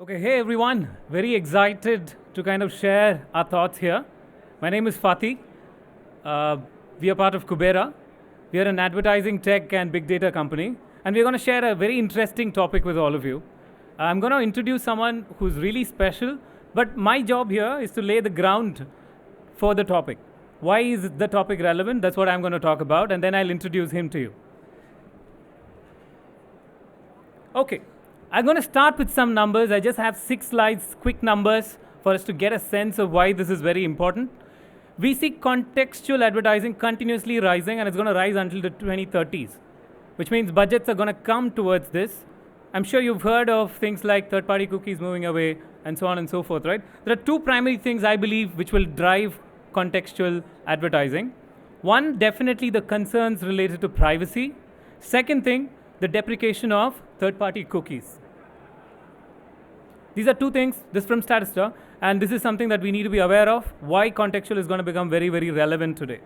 Okay, hey everyone. Very excited to kind of share our thoughts here. My name is Fatih. Uh, we are part of Kubera. We are an advertising tech and big data company. And we're going to share a very interesting topic with all of you. I'm going to introduce someone who's really special, but my job here is to lay the ground for the topic. Why is the topic relevant? That's what I'm going to talk about, and then I'll introduce him to you. Okay, I'm going to start with some numbers. I just have 6 slides, quick numbers, for us to get a sense of why this is very important. We see contextual advertising continuously rising, and it's going to rise until the 2030s, which means budgets are going to come towards this. I'm sure you've heard of things like third-party cookies moving away, and so on and so forth, right? There are 2 primary things, I believe, which will drive contextual advertising. One, definitely the concerns related to privacy. Second thing, the deprecation of third-party cookies. These are 2 things, this from Statista, and this is something that we need to be aware of, why contextual is going to become very, very relevant today.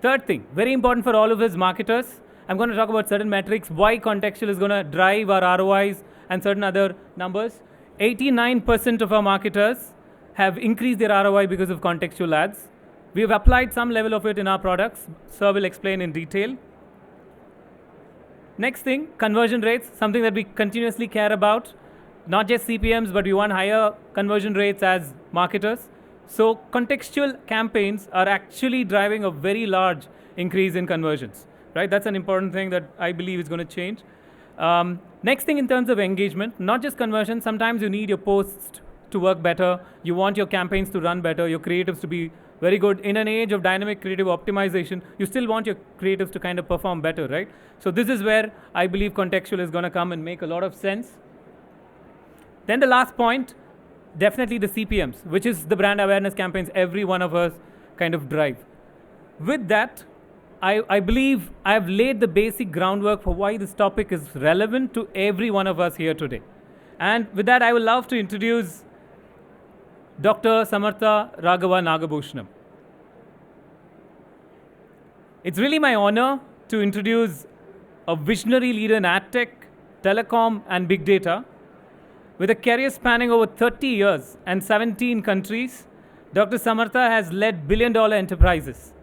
Third thing, very important for all of us marketers, I'm going to talk about certain metrics, why contextual is going to drive our ROIs and certain other numbers. 89% of our marketers have increased their ROI because of contextual ads. We have applied some level of it in our products, Sir will explain in detail. Next thing, conversion rates, something that we continuously care about. Not just CPMs, but we want higher conversion rates as marketers. So contextual campaigns are actually driving a very large increase in conversions, right? That's an important thing that I believe is going to change. Next thing in terms of engagement, not just conversion, sometimes you need your posts to work better. You want your campaigns to run better, your creatives to be very good. In an age of dynamic creative optimization, you still want your creatives to kind of perform better, right? So this is where I believe contextual is going to come and make a lot of sense. Then the last point, definitely the CPMs, which is the brand awareness campaigns every one of us kind of drive. With that, I believe I've laid the basic groundwork for why this topic is relevant to every one of us here today. And with that, I would love to introduce Dr. Samartha Raghava Nagabhushanam. It's really my honor to introduce a visionary leader in ad tech, telecom, and big data. With a career spanning over 30 years and 17 countries, Dr. Samartha has led billion-dollar enterprises,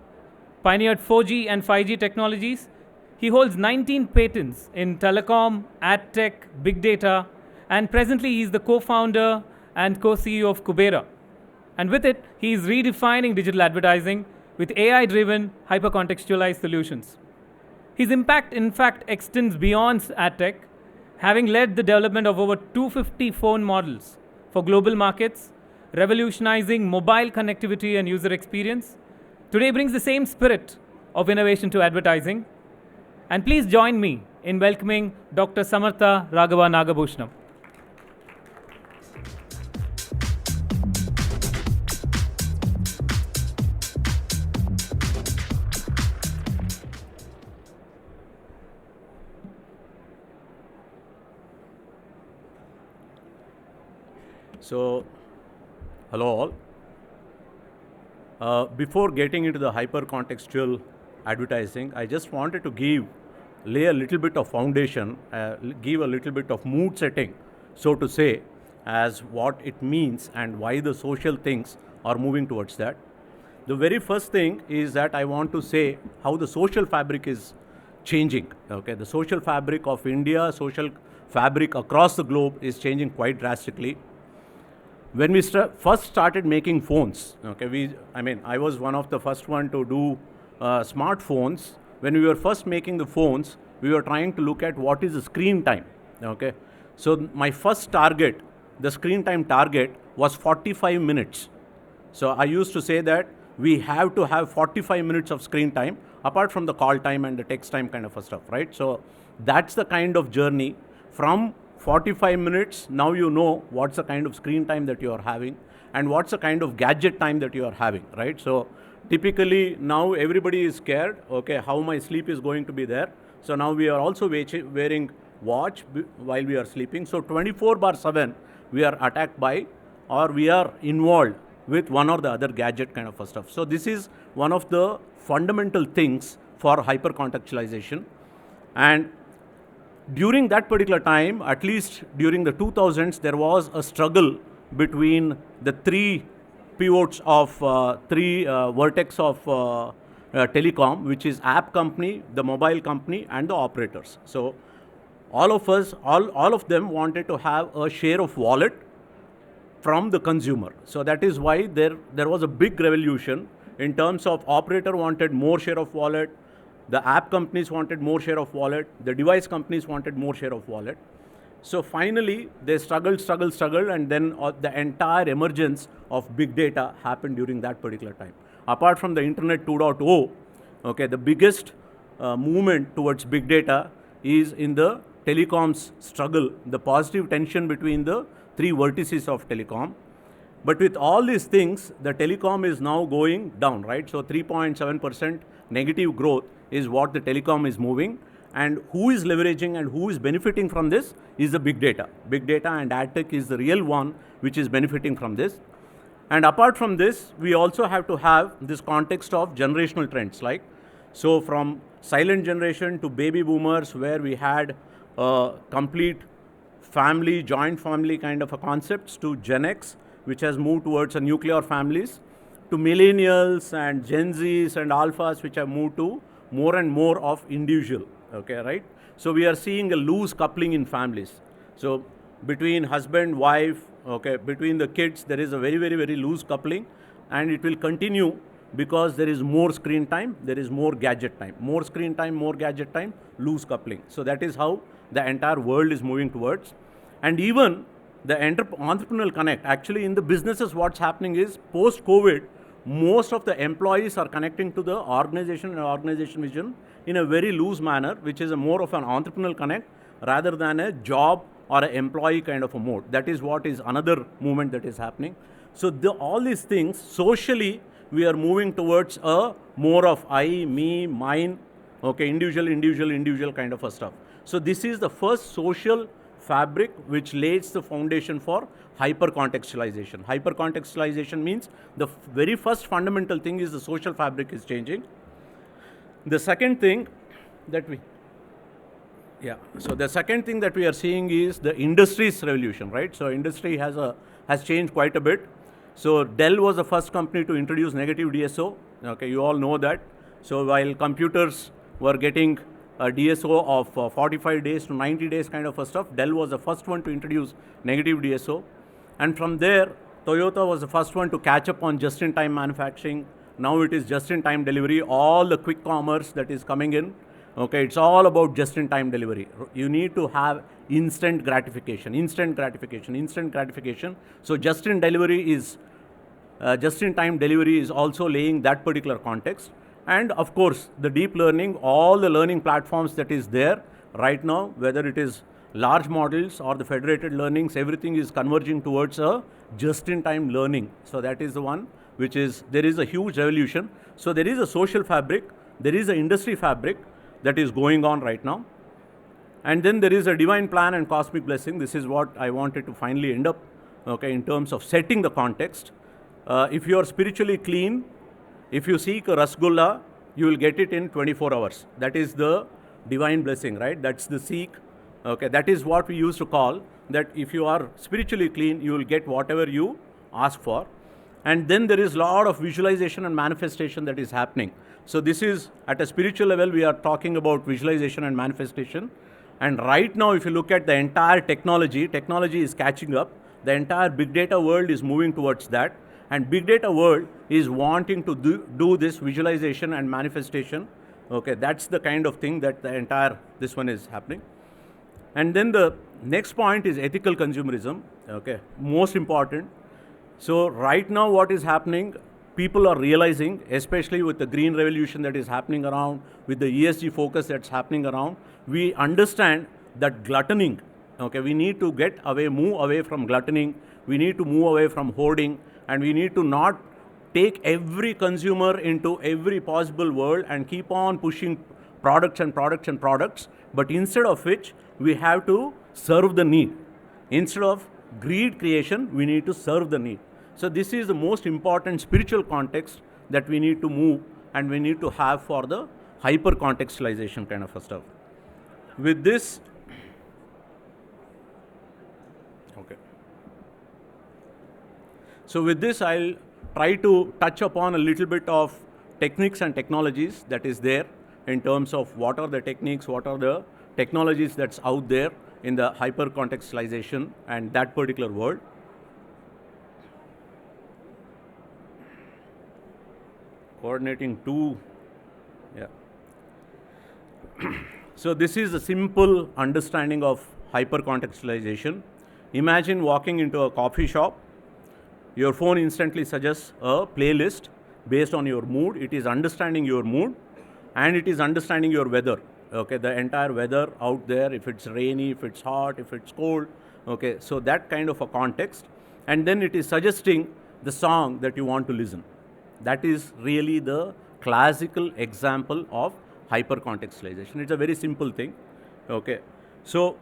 pioneered 4G and 5G technologies. He holds 19 patents in telecom, ad tech, big data, and presently he is the co-founder and co-CEO of Kubera. And with it, he is redefining digital advertising with AI-driven, hyper-contextualized solutions. His impact, in fact, extends beyond ad tech, having led the development of over 250 phone models for global markets, revolutionizing mobile connectivity and user experience. Today brings the same spirit of innovation to advertising. And please join me in welcoming Dr. Samartha Raghava Nagabhushanam. So, hello all. Before getting into the hyper-contextual advertising, I just wanted to lay a little bit of foundation, give a little bit of mood setting, so to say, as what it means and why the social things are moving towards that. The very first thing is that I want to say how the social fabric is changing. Okay, the social fabric of India, social fabric across the globe is changing quite drastically. When we first started making phones, okay, I was one of the first one to do smartphones. When we were first making the phones, we were trying to look at what is the screen time, okay. So my first target, the screen time target was 45 minutes. So I used to say that we have to have 45 minutes of screen time, apart from the call time and the text time kind of stuff, right? So that's the kind of journey from 45 minutes, now you know what's the kind of screen time that you are having and what's the kind of gadget time that you are having, right? So typically now everybody is scared, okay, how my sleep is going to be there. So now we are also wearing watch while we are sleeping. So 24/7 we are attacked by, or we are involved with one or the other gadget kind of stuff. So this is one of the fundamental things for hyper-contextualization. And during that particular time, at least during the 2000s, there was a struggle between the three pivots of three vertex of telecom, which is app company, the mobile company, and the operators. So all of us, all of them wanted to have a share of wallet from the consumer. So that is why there was a big revolution in terms of operator wanted more share of wallet, the app companies wanted more share of wallet, the device companies wanted more share of wallet. So finally, they struggled, and then the entire emergence of big data happened during that particular time. Apart from the Internet 2.0, okay, the biggest movement towards big data is in the telecoms struggle, the positive tension between the three vertices of telecom. But with all these things, the telecom is now going down, right? So 3.7% negative growth is what the telecom is moving. And who is leveraging and who is benefiting from this is the big data. Big data and ad tech is the real one which is benefiting from this. And apart from this, we also have to have this context of generational trends, like, so from silent generation to baby boomers, where we had a complete family, joint family kind of a concepts, to Gen X, which has moved towards a nuclear families, to millennials and Gen Zs and alphas, which have moved to more and more of individual, okay, right? So we are seeing a loose coupling in families. So between husband, wife, okay, between the kids, there is a very, very, very loose coupling, and it will continue because there is more screen time, there is more gadget time. More screen time, more gadget time, loose coupling. So that is how the entire world is moving towards. And even the entrepreneurial connect, actually in the businesses, what's happening is post-COVID, most of the employees are connecting to the organization and organization vision in a very loose manner, which is a more of an entrepreneurial connect rather than a job or an employee kind of a mode. That is what is another movement that is happening. So all these things, socially, we are moving towards a more of I, me, mine, okay, individual kind of a stuff. So this is the first social fabric which lays the foundation for hyper-contextualization. Hyper-contextualization means the very first fundamental thing is the social fabric is changing. The second thing that so the second thing that we are seeing is the industry's revolution, right? So industry has changed quite a bit. So Dell was the first company to introduce negative DSO. Okay, you all know that. So while computers were getting a DSO of 45 days to 90 days kind of a stuff, Dell was the first one to introduce negative DSO. And from there, Toyota was the first one to catch up on just-in-time manufacturing. Now it is just-in-time delivery. All the quick commerce that is coming in, okay, it's all about just-in-time delivery. You need to have instant gratification. So just-in-time delivery is also laying that particular context. And of course, the deep learning, all the learning platforms that is there right now, whether it is large models or the federated learnings, everything is converging towards a just-in-time learning. So that is the one which is, there is a huge revolution. So there is a social fabric, there is an industry fabric that is going on right now. And then there is a divine plan and cosmic blessing. This is what I wanted to finally end up, okay, in terms of setting the context. If you are spiritually clean, if you seek a rasgulla, you will get it in 24 hours. That is the divine blessing, right? That's the seek. Okay, that is what we used to call that if you are spiritually clean, you will get whatever you ask for. And then there is a lot of visualization and manifestation that is happening. So this is at a spiritual level, we are talking about visualization and manifestation. And right now, if you look at the entire technology is catching up. The entire big data world is moving towards that. And big data world is wanting to do this visualization and manifestation. Okay, that's the kind of thing that the entire, this one is happening. And then the next point is ethical consumerism. Okay, most important. So right now what is happening, people are realizing, especially with the green revolution that is happening around, with the ESG focus that's happening around, we understand that gluttoning, okay, we need to move away from gluttoning, we need to move away from hoarding, and we need to not take every consumer into every possible world and keep on pushing products, but instead of which, we have to serve the need. Instead of greed creation, we need to serve the need. So this is the most important spiritual context that we need to move and we need to have for the hyper-contextualization kind of a stuff. With this, So with this, I'll try to touch upon a little bit of techniques and technologies that is there in terms of what are the techniques, what are the technologies that's out there in the hyper-contextualization and that particular world. Coordinating two, yeah. So this is a simple understanding of hyper-contextualization. Imagine walking into a coffee shop. Your phone instantly suggests a playlist based on your mood. It is understanding your mood and it is understanding your weather. Okay, the entire weather out there, if it's rainy, if it's hot, if it's cold. Okay, so that kind of a context. And then it is suggesting the song that you want to listen. That is really the classical example of hyper-contextualization. It's a very simple thing. Okay, so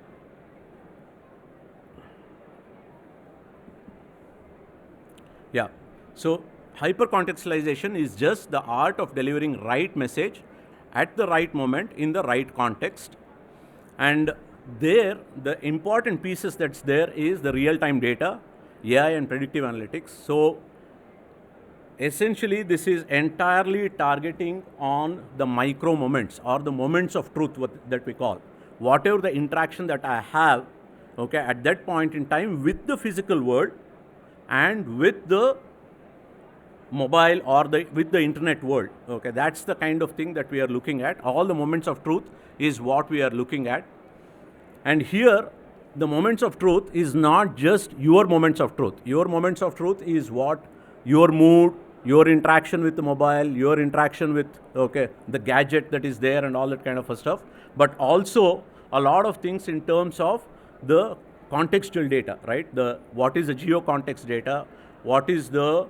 yeah, so hyper-contextualization is just the art of delivering right message at the right moment in the right context. And there, the important pieces that's there is the real-time data, AI and predictive analytics. So essentially, this is entirely targeting on the micro moments or the moments of truth that we call. Whatever the interaction that I have, okay, at that point in time with the physical world and with the mobile or with the internet world. Okay, that's the kind of thing that we are looking at. All the moments of truth is what we are looking at. And here, the moments of truth is not just your moments of truth. Your moments of truth is what your mood, your interaction with the mobile, your interaction with, okay, the gadget that is there and all that kind of stuff, but also a lot of things in terms of the contextual data, right? What is the geo-context data? What is the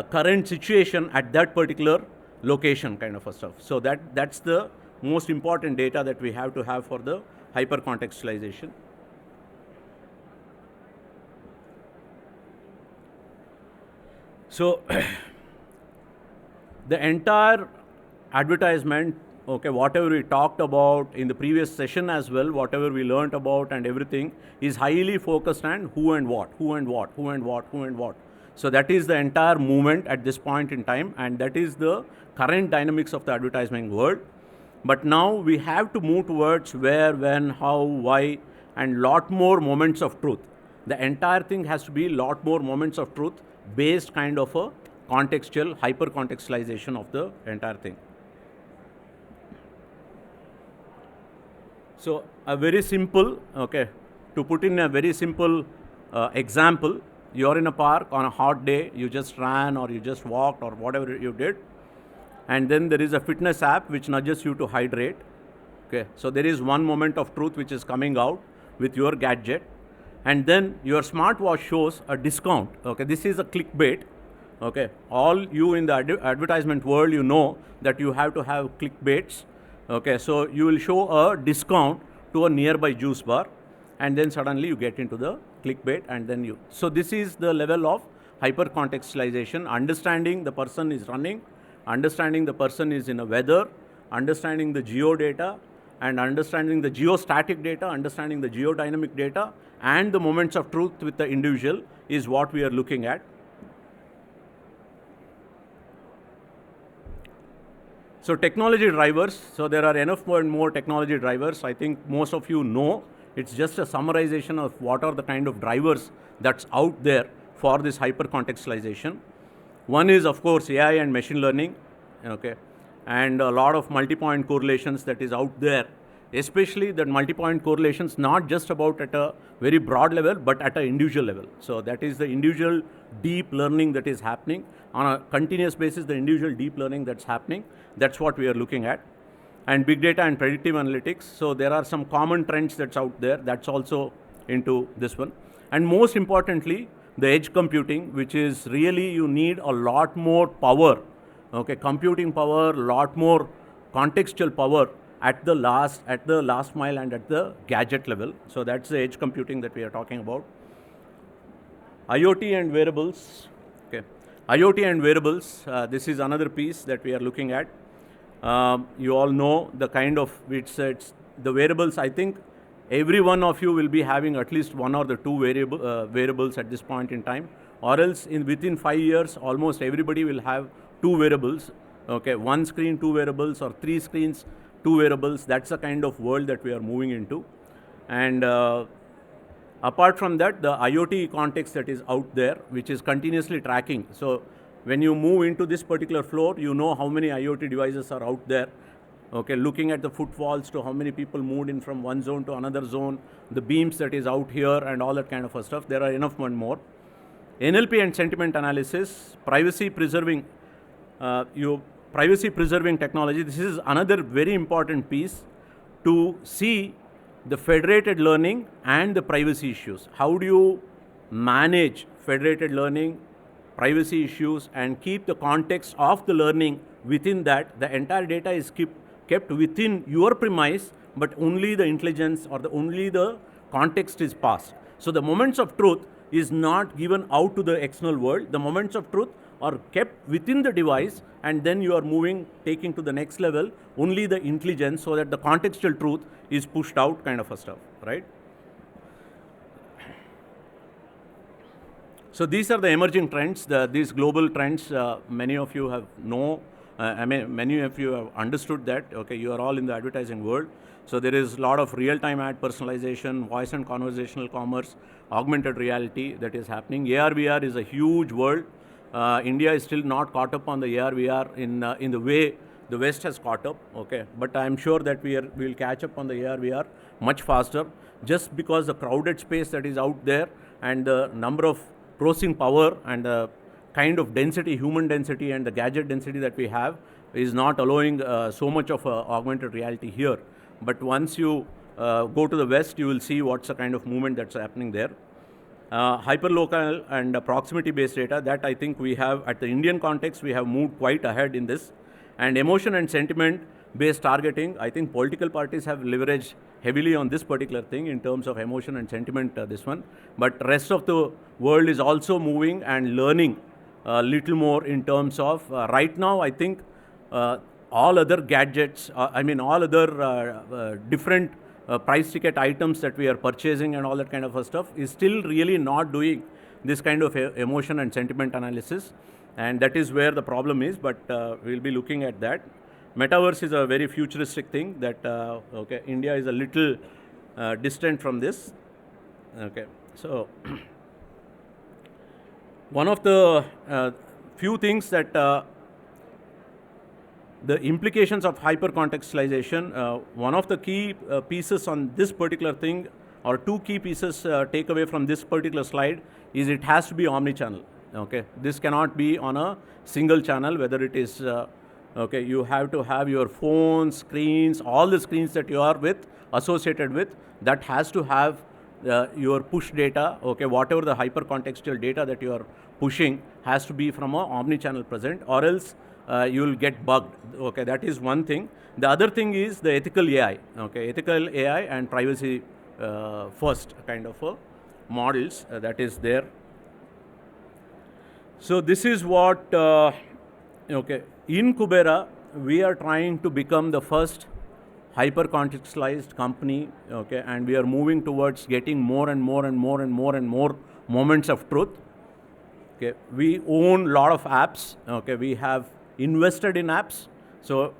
current situation at that particular location kind of stuff. So that's the most important data that we have to have for the hyper-contextualization. So the entire advertisement, okay, whatever we talked about in the previous session as well, whatever we learned about and everything is highly focused on who and what, who and what, who and what, who and what. So that is the entire movement at this point in time, and that is the current dynamics of the advertising world. But now we have to move towards where, when, how, why, and lot more moments of truth. The entire thing has to be lot more moments of truth based kind of a contextual, hyper-contextualization of the entire thing. So a very simple, okay, to put in a very simple example, you're in a park on a hot day, you just ran or you just walked or whatever you did, and then there is a fitness app which nudges you to hydrate. Okay, so there is one moment of truth which is coming out with your gadget, and then your smartwatch shows a discount. Okay, this is a clickbait. Okay, all you in the advertisement world, you know that you have to have clickbaits. Okay, so you will show a discount to a nearby juice bar, and then suddenly you get into the clickbait, and then you. So this is the level of hyper-contextualization, understanding the person is running, understanding the person is in a weather, understanding the geo data, and understanding the geostatic data, understanding the geodynamic data, and the moments of truth with the individual is what we are looking at. So technology drivers, so there are enough more and more technology drivers. I think most of you know. It's just a summarization of what are the kind of drivers that's out there for this hyper-contextualization. One is, of course, AI and machine learning, okay, and a lot of multi-point correlations that is out there, especially the multi-point correlations, not just about at a very broad level, but at an individual level. So that is the individual deep learning that is happening on a continuous basis, the individual deep learning that's happening. That's what we are looking at. And big data and predictive analytics. So there are some common trends that's out there. That's also into this one. And most importantly, the edge computing, which is really you need a lot more power, okay, computing power, lot more contextual power at the last mile and at the gadget level. So that's the edge computing that we are talking about. IoT and wearables. Okay, IoT and wearables. This is another piece that we are looking at. You all know the kind of it's the wearables. I think every one of you will be having at least one or the two wearables at this point in time. or else within 5 years, almost everybody will have two wearables. Okay, one screen, two wearables, or three screens, two wearables. That's the kind of world that we are moving into. And apart from that, the IoT context that is out there, which is continuously tracking. So when you move into this particular floor, you know how many IoT devices are out there. Okay, looking at the footfalls to how many people moved in from one zone to another zone, the beams that is out here and all that kind of stuff. There are enough and more. NLP and sentiment analysis, privacy preserving technology. This is another very important piece to see the federated learning and the privacy issues. How do you manage federated learning, privacy issues, and keep the context of the learning within that? The entire data is kept within your premise, but only the intelligence or only the context is passed. So the moments of truth is not given out to the external world. The moments of truth are kept within the device, and then you are taking to the next level only the intelligence, so that the contextual truth is pushed out, kind of a stuff, right? So these are the emerging trends, these global trends. Many of you have many of you have understood that. Okay, you are all in the advertising world. So there is a lot of real-time ad personalization, voice and conversational commerce, augmented reality that is happening. AR/VR is a huge world. India is still not caught up on the AR/VR in the way the West has caught up. Okay, but I am sure that we will catch up on the AR/VR much faster, just because the crowded space that is out there and the number of processing power and the kind of density, human density and the gadget density that we have is not allowing so much of augmented reality here. But once you go to the West, you will see what's the kind of movement that's happening there. Hyperlocal and proximity-based data, that I think we have, at the Indian context, we have moved quite ahead in this. And emotion and sentiment-based targeting, I think political parties have leveraged heavily on this particular thing in terms of emotion and sentiment, this one. But rest of the world is also moving and learning a little more in terms of, right now, I think all other gadgets, all other different price ticket items that we are purchasing and all that kind of stuff is still really not doing this kind of emotion and sentiment analysis. And that is where the problem is, but we'll be looking at that. Metaverse is a very futuristic thing that, okay, India is a little distant from this. Okay, so one of the few things that the implications of hyper-contextualization, one of the key pieces on this particular thing, or two key pieces take away from this particular slide, is it has to be omni-channel. Okay, this cannot be on a single channel, whether it is, okay, you have to have your phone, screens, all the screens that you are associated with, that has to have your push data. Okay, whatever the hyper-contextual data that you are pushing has to be from a omni-channel present, or else you will get bugged. Okay, that is one thing. The other thing is the ethical AI. Okay, ethical AI and privacy first kind of models that is there. So this is what, okay, in Kubera, we are trying to become the first hyper-contextualized company, okay, and we are moving towards getting more and more and more and more and more moments of truth. Okay, we own a lot of apps. Okay, we have invested in apps. So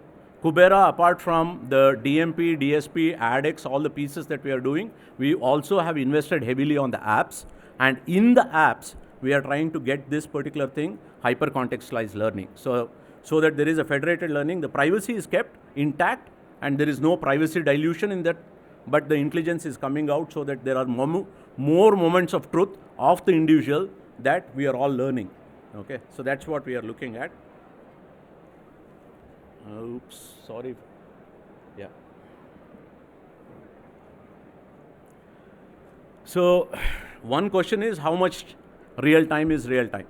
Kubera, apart from the DMP, DSP, AdX, all the pieces that we are doing, we also have invested heavily on the apps. And in the apps, we are trying to get this particular thing, hyper-contextualized learning. So that there is a federated learning, the privacy is kept intact, and there is no privacy dilution in that, but the intelligence is coming out so that there are more moments of truth of the individual that we are all learning. Okay, so that's what we are looking at. Oops, sorry. Yeah. So one question is, how much real time is real time?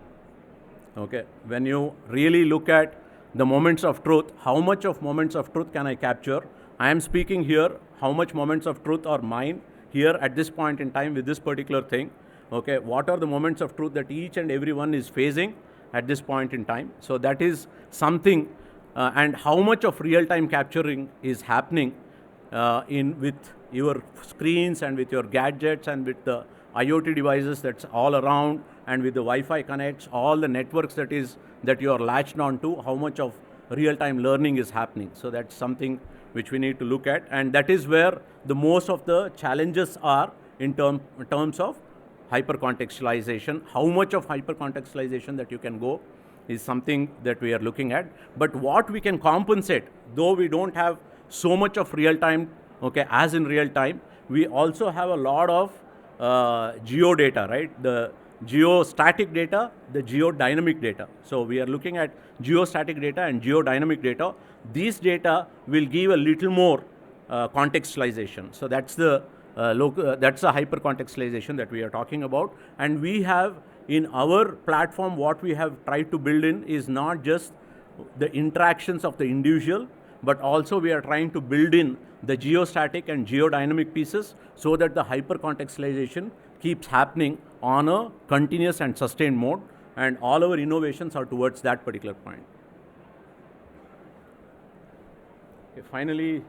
Okay, when you really look at the moments of truth, how much of moments of truth can I capture? I am speaking here, how much moments of truth are mine here at this point in time with this particular thing. Okay, what are the moments of truth that each and everyone is facing at this point in time? So that is something, and how much of real-time capturing is happening with your screens and with your gadgets and with the IoT devices that's all around, and with the Wi-Fi connects, all the networks that you are latched onto, how much of real-time learning is happening. So that's something which we need to look at, and that is where the most of the challenges are in terms of hyper-contextualization. How much of hyper-contextualization that you can go is something that we are looking at. But what we can compensate, though we don't have so much of real time, okay, as in real time, we also have a lot of geo data, right? The geostatic data, the geodynamic data. So we are looking at geostatic data and geodynamic data. These data will give a little more contextualization. So that's the that's a hyper contextualization that we are talking about. And we have in our platform, what we have tried to build in is not just the interactions of the individual, but also we are trying to build in the geostatic and geodynamic pieces so that the hyper contextualization keeps happening on a continuous and sustained mode, and all our innovations are towards that particular point. Okay, finally,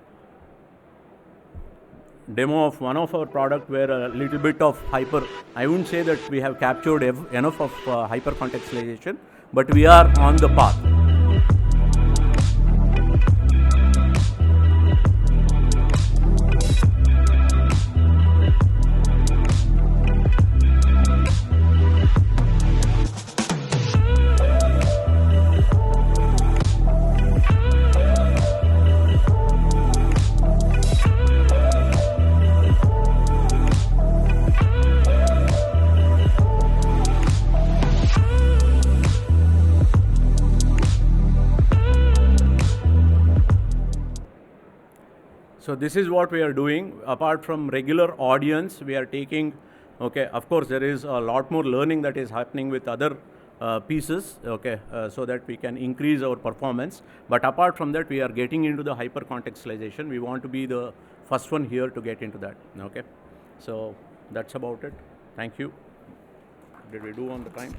demo of one of our product where a little bit of hyper, I wouldn't say that we have captured enough of hyper contextualization, but we are on the path. So this is what we are doing. Apart from regular audience, we are taking, okay, of course there is a lot more learning that is happening with other pieces, okay, so that we can increase our performance. But apart from that, we are getting into the hyper contextualization. We want to be the first one here to get into that, okay. So that's about it. Thank you. Did we do on the time?